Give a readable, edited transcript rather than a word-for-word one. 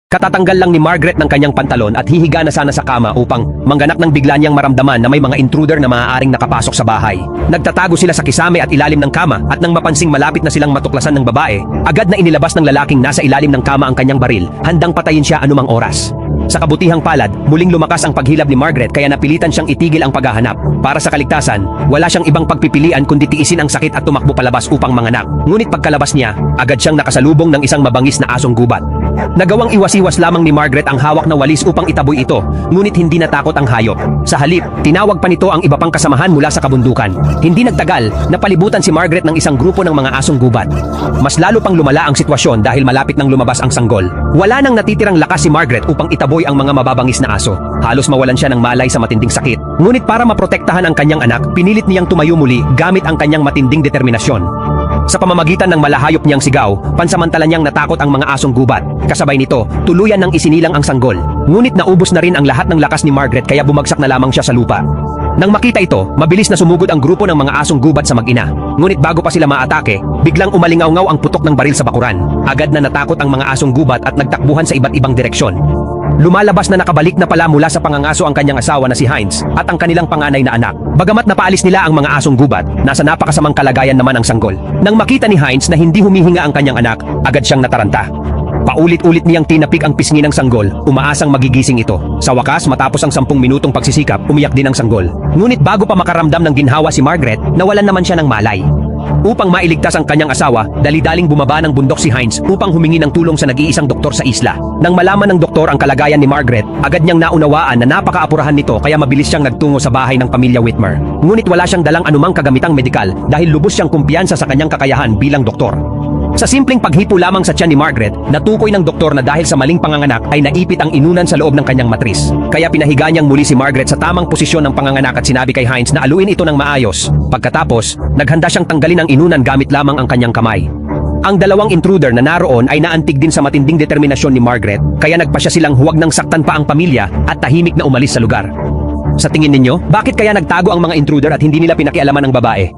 Katatanggal lang ni Margaret ng kanyang pantalon at hihiga na sana sa kama upang mangganak ng bigla niyang maramdaman na may mga intruder na maaaring nakapasok sa bahay. Nagtatago sila sa kisame at ilalim ng kama at nang mapansing malapit na silang matuklasan ng babae, agad na inilabas ng lalaking nasa ilalim ng kama ang kanyang baril, handang patayin siya anumang oras. Sa kabutihang palad, muling lumakas ang paghilab ni Margaret kaya napilitan siyang itigil ang paghahanap. Para sa kaligtasan, wala siyang ibang pagpipilian kundi tiisin ang sakit at tumakbo palabas upang manganak. Ngunit pagkalabas niya, agad siyang nakasalubong ng isang mabangis na asong gubat. Nagawang iwas-iwas lamang ni Margaret ang hawak na walis upang itaboy ito, ngunit hindi natakot ang hayop. Sa halip, tinawag pa nito ang iba pang kasamahan mula sa kabundukan. Hindi nagtagal, napalibutan si Margaret ng isang grupo ng mga asong gubat. Mas lalo pang lumala ang sitwasyon dahil malapit nang lumabas ang sanggol. Wala nang natitirang lakas si Margaret upang itaboy ang mga mababangis na aso. Halos mawalan siya ng malay sa matinding sakit. Ngunit para maprotektahan ang kanyang anak, pinilit niyang tumayo muli gamit ang kanyang matinding determinasyon. Sa pamamagitan ng malahayop niyang sigaw, pansamantala niyang natakot ang mga asong gubat. Kasabay nito, tuluyan ng isinilang ang sanggol. Ngunit naubos na rin ang lahat ng lakas ni Margaret kaya bumagsak na lamang siya sa lupa. Nang makita ito, mabilis na sumugod ang grupo ng mga asong gubat sa mag-ina. Ngunit bago pa sila maatake, biglang umalingaw-ngaw ang putok ng baril sa bakuran. Agad na natakot ang mga asong gubat at nagtakbuhan sa iba't ibang direksyon. Lumalabas na nakabalik na pala mula sa pangangaso ang kanyang asawa na si Heinz at ang kanilang panganay na anak. Bagamat napaalis nila ang mga asong gubat, nasa napakasamang kalagayan naman ang sanggol. Nang makita ni Heinz na hindi humihinga ang kanyang anak, agad siyang nataranta. Paulit-ulit niyang tinapik ang pisngi ng sanggol, umaasang magigising ito. Sa wakas, matapos ang 10 minutong pagsisikap, umiyak din ang sanggol. Ngunit bago pa makaramdam ng ginhawa si Margaret, nawalan naman siya ng malay. Upang mailigtas ang kanyang asawa, dali-daling bumaba ng bundok si Heinz upang humingi ng tulong sa nag-iisang doktor sa isla. Nang malaman ng doktor ang kalagayan ni Margaret, agad niyang naunawaan na napakaapurahan nito kaya mabilis siyang nagtungo sa bahay ng pamilya Whitmer. Ngunit wala siyang dalang anumang kagamitang medikal dahil lubos siyang kumpiyansa sa kanyang kakayahan bilang doktor. Sa simpleng paghipo lamang sa tiyan ni Margaret, natukoy ng doktor na dahil sa maling panganganak ay naipit ang inunan sa loob ng kanyang matris. Kaya pinahiga niyang muli si Margaret sa tamang posisyon ng panganganak at sinabi kay Heinz na aluin ito ng maayos. Pagkatapos, naghanda siyang tanggalin ang inunan gamit lamang ang kanyang kamay. Ang dalawang intruder na naroon ay naantig din sa matinding determinasyon ni Margaret, kaya nagpasya silang huwag nang saktan pa ang pamilya at tahimik na umalis sa lugar. Sa tingin ninyo, bakit kaya nagtago ang mga intruder at hindi nila pinakialaman ang babae?